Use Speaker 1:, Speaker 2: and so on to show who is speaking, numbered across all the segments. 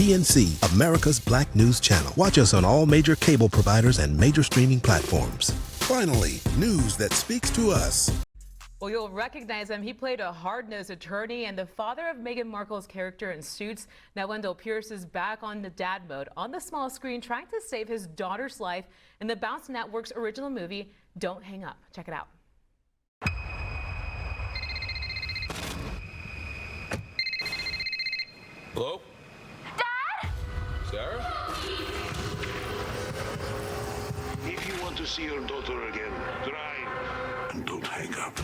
Speaker 1: PNC, America's Black News Channel. Watch us on all major cable providers and major streaming platforms. Finally, news that speaks to us.
Speaker 2: Well, you'll recognize him. He played a hard-nosed attorney and the father of Megan Markle's character in Suits. Now Wendell Pierce is back on the dad mode on the small screen, trying to save his daughter's life in the Bounce Network's original movie, Don't Hang Up. Check it out.
Speaker 3: Hello?
Speaker 4: Dad?
Speaker 3: Sarah?
Speaker 5: If you want to see your daughter again, drive and don't hang up.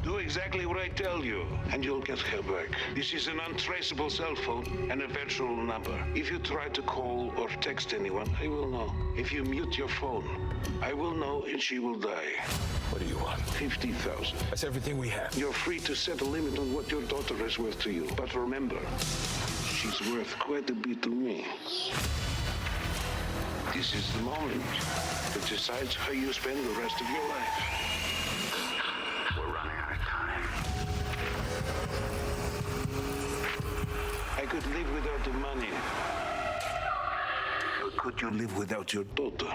Speaker 5: Do exactly what I tell you, and you'll get her back. This is an untraceable cell phone and a virtual number. If you try to call or text anyone, I will know. If you mute your phone, I will know and she will die.
Speaker 3: What do you want?
Speaker 5: 50,000.
Speaker 3: That's everything we have.
Speaker 5: You're free to set a limit on what your daughter is worth to you. But remember, she's worth quite a bit to me. This is the moment that decides how you spend the rest of your life. We're running out of time. I could live without the money. But could you live without your daughter?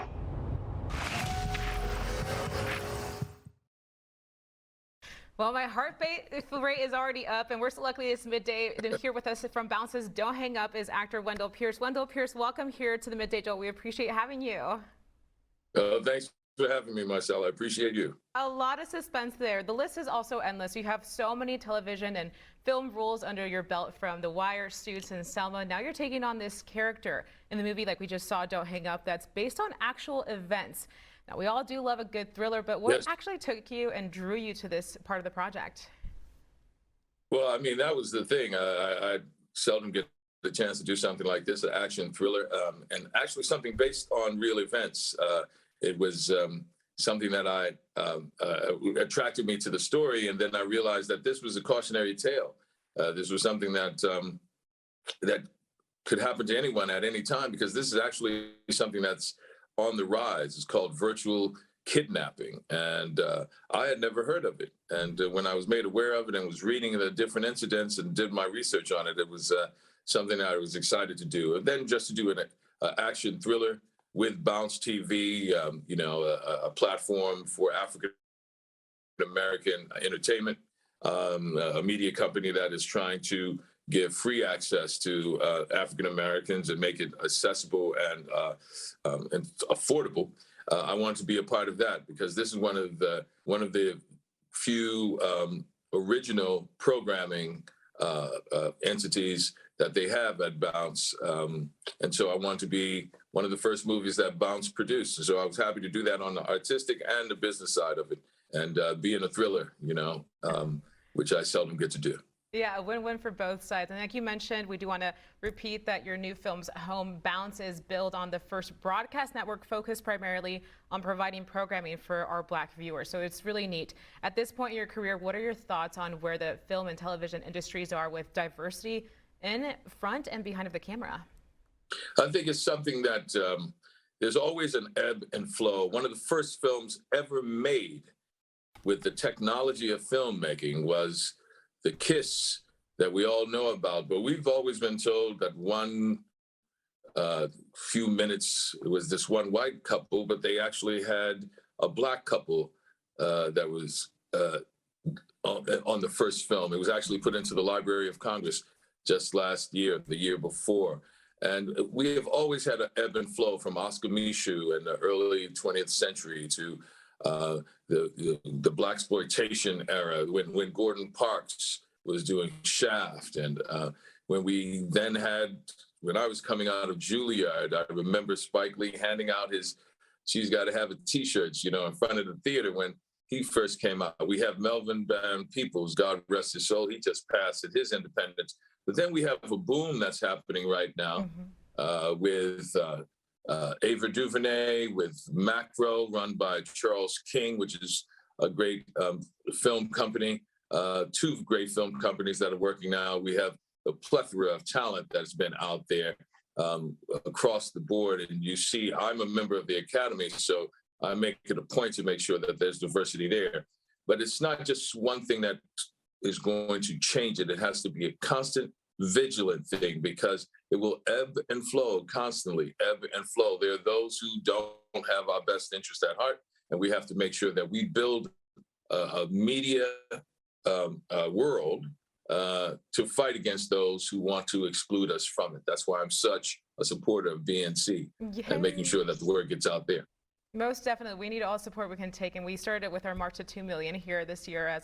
Speaker 2: Well, my heart rate is already up, and we're so lucky this midday. Here with us from Bounce's Don't Hang Up is actor Wendell Pierce. Wendell Pierce, welcome here to the Midday Jolt. We appreciate having you.
Speaker 3: Thanks for having me, Marcel. I appreciate you.
Speaker 2: A lot of suspense there. The list is also endless. You have so many television and film roles under your belt, from The Wire, Suits, and Selma. Now you're taking on this character in the movie, like we just saw, Don't Hang Up, that's based on actual events. Now, we all do love a good thriller, but what actually took you and drew you to this part of the project?
Speaker 3: Well, I mean, that was the thing. I seldom get the chance to do something like this, an action thriller, and actually something based on real events. It was something that attracted me to the story, and then I realized that this was a cautionary tale. This was something that that could happen to anyone at any time, because this is actually something that's on the rise. It's called virtual kidnapping, and I had never heard of it. And when I was made aware of it and was reading the different incidents and did my research on it, it was something that I was excited to do. And then just to do an action thriller with Bounce TV, a platform for African American entertainment, a media company that is trying to give free access to African Americans and make it accessible and affordable. I want to be a part of that, because this is one of the few original programming entities that they have at Bounce, and so I want to be one of the first movies that Bounce produced. And so I was happy to do that on the artistic and the business side of it, and be in a thriller, which I seldom get to do.
Speaker 2: Yeah, a win-win for both sides. And like you mentioned, we do want to repeat that your new film's home Bounce is built on the first broadcast network focused primarily on providing programming for our Black viewers. So it's really neat. At this point in your career, what are your thoughts on where the film and television industries are with diversity in front and behind of the camera?
Speaker 3: I think it's something that there's always an ebb and flow. One of the first films ever made with the technology of filmmaking was The Kiss, that we all know about, but we've always been told that one few minutes, it was this one white couple, but they actually had a Black couple that was on the first film. It was actually put into the Library of Congress just last year, the year before. And we have always had an ebb and flow, from Oscar Micheaux in the early 20th century to the blaxploitation era, when Gordon Parks was doing Shaft, and when I was coming out of Juilliard, I remember Spike Lee handing out his "She's Got to Have a T-shirts," in front of the theater when he first came out. We have Melvin Van Peebles, God rest his soul, he just passed at his independence. But then we have a boom that's happening right now with Ava DuVernay, with Macro, run by Charles King, which is a great film company. Two great film companies that are working now. We have a plethora of talent that's been out there across the board. And you see, I'm a member of the Academy, so I make it a point to make sure that there's diversity there. But it's not just one thing that is going to change it. It has to be a constant vigilant thing because it will ebb and flow constantly, ebb and flow. There are those who don't have our best interest at heart, and we have to make sure that we build a media world to fight against those who want to exclude us from it. That's why I'm such a supporter of BNC and making sure that the word gets out there.
Speaker 2: Most definitely. We need all support we can take. And we started with our March to 2 million here this year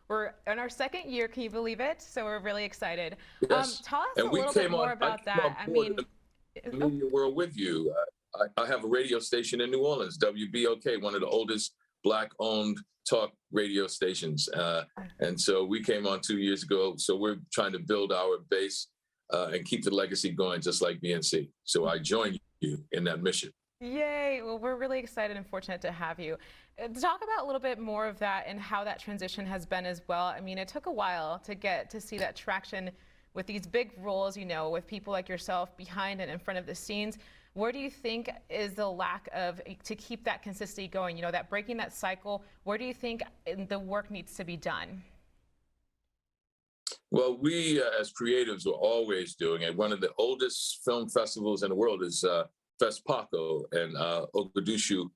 Speaker 2: we're in our second year. Can you believe it? So we're really excited.
Speaker 3: Yes.
Speaker 2: Tell us
Speaker 3: and
Speaker 2: a
Speaker 3: we
Speaker 2: little
Speaker 3: came
Speaker 2: bit more
Speaker 3: on,
Speaker 2: about
Speaker 3: I
Speaker 2: that. I mean,
Speaker 3: the media world with you. I have a radio station in New Orleans, WBOK, one of the oldest Black-owned talk radio stations. And so we came on 2 years ago. So we're trying to build our base and keep the legacy going, just like BNC. So I join you in that mission.
Speaker 2: Yay. Well, we're really excited and fortunate to have you. Talk about a little bit more of that and how that transition has been as well. I mean, it took a while to get to see that traction with these big roles, you know, with people like yourself behind and in front of the scenes. Where do you think is the lack of, to keep that consistency going, you know, that breaking that cycle, where do you think the work needs to be done?
Speaker 3: Well, we as creatives are always doing it. One of the oldest film festivals in the world is FESPACO in Ogadishu,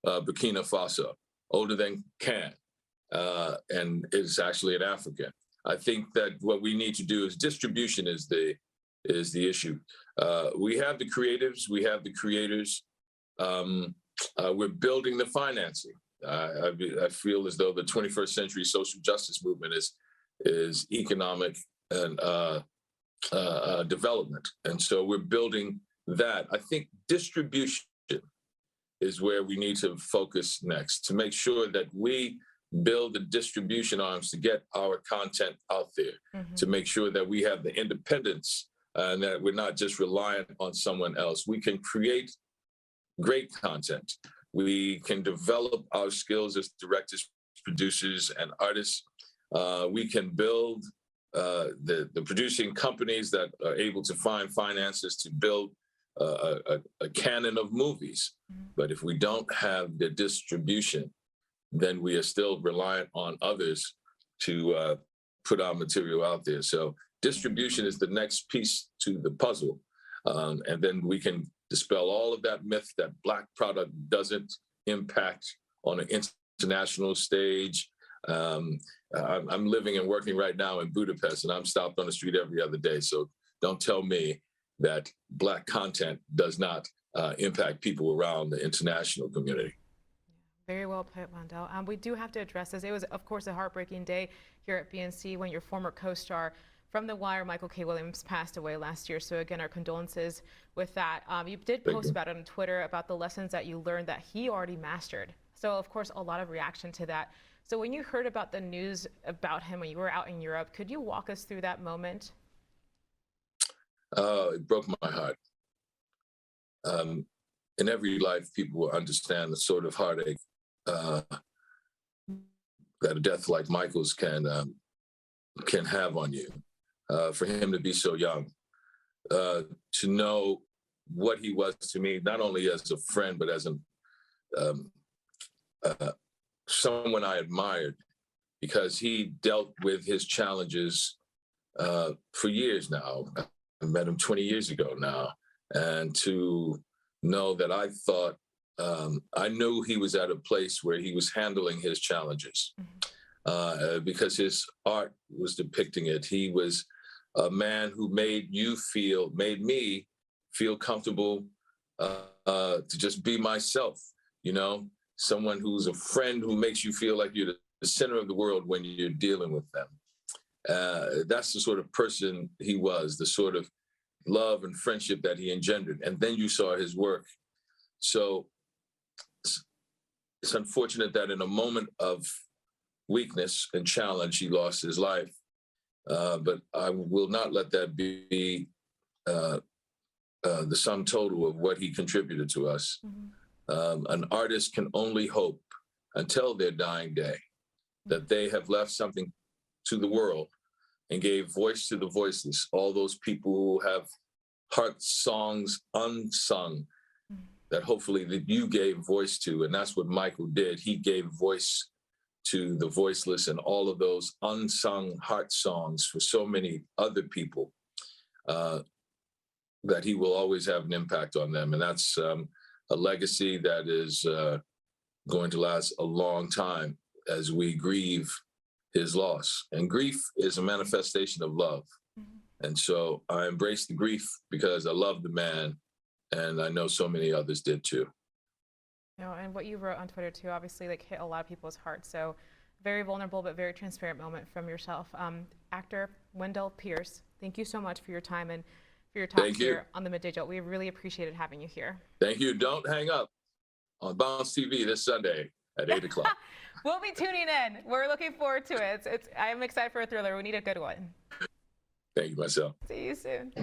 Speaker 3: Burkina Faso, older than Cannes, and it's actually in Africa. I think that what we need to do is distribution is the issue. We have the creatives, we have the creators. We're building the financing. I feel as though the 21st century social justice movement is economic and development, and so we're building that. I think distribution is where we need to focus next to make sure that we build the distribution arms to get our content out there, to make sure that we have the independence and that we're not just reliant on someone else. We can create great content. We can develop our skills as directors, producers, and artists. We can build the producing companies that are able to find finances to build a canon of movies. But if we don't have the distribution, then we are still reliant on others to put our material out there. So distribution is the next piece to the puzzle. And then we can dispel all of that myth that Black product doesn't impact on an international stage. I'm living and working right now in Budapest, and I'm stopped on the street every other day. So don't tell me that Black content does not impact people around the international community.
Speaker 2: Very well put, Wendell. We do have to address this. It was, of course, a heartbreaking day here at BNC when your former co-star from The Wire, Michael K. Williams, passed away last year. So again, our condolences with that. You did post about it on Twitter about the lessons that you learned that he already mastered. So of course, a lot of reaction to that. So when you heard about the news about him when you were out in Europe, could you walk us through that moment?
Speaker 3: It broke my heart. In every life, people will understand the sort of heartache that a death like Michael's can have on you. For him to be so young, to know what he was to me, not only as a friend, but as someone I admired, because he dealt with his challenges for years now. I met him 20 years ago now. And to know that I thought, I knew he was at a place where he was handling his challenges because his art was depicting it. He was a man who made me feel comfortable to just be myself, you know, someone who's a friend who makes you feel like you're the center of the world when you're dealing with them. That's the sort of person he was, the sort of love and friendship that he engendered. And then you saw his work. So it's unfortunate that in a moment of weakness and challenge, he lost his life. But I will not let that be the sum total of what he contributed to us. An artist can only hope until their dying day that they have left something to the world and gave voice to the voiceless, all those people who have heart songs unsung that hopefully that you gave voice to. And that's what Michael did. He gave voice to the voiceless and all of those unsung heart songs for so many other people. that he will always have an impact on them. And that's a legacy that is going to last a long time as we grieve his loss. And grief is a manifestation of love. And so I embrace the grief because I love the man, and I know so many others did too.
Speaker 2: You know, and what you wrote on Twitter too, obviously, like, hit a lot of people's hearts. So very vulnerable but very transparent moment from yourself. Actor Wendell Pierce, thank you so much for your time and for your talk here on the Midday Jolt. We really appreciated having you here.
Speaker 3: Thank you. Don't hang up on Bounce TV this Sunday at 8 o'clock.
Speaker 2: We'll be tuning in. We're looking forward to it. I'm excited for a thriller. We need a good one.
Speaker 3: Thank you, Marcel.
Speaker 2: See you soon.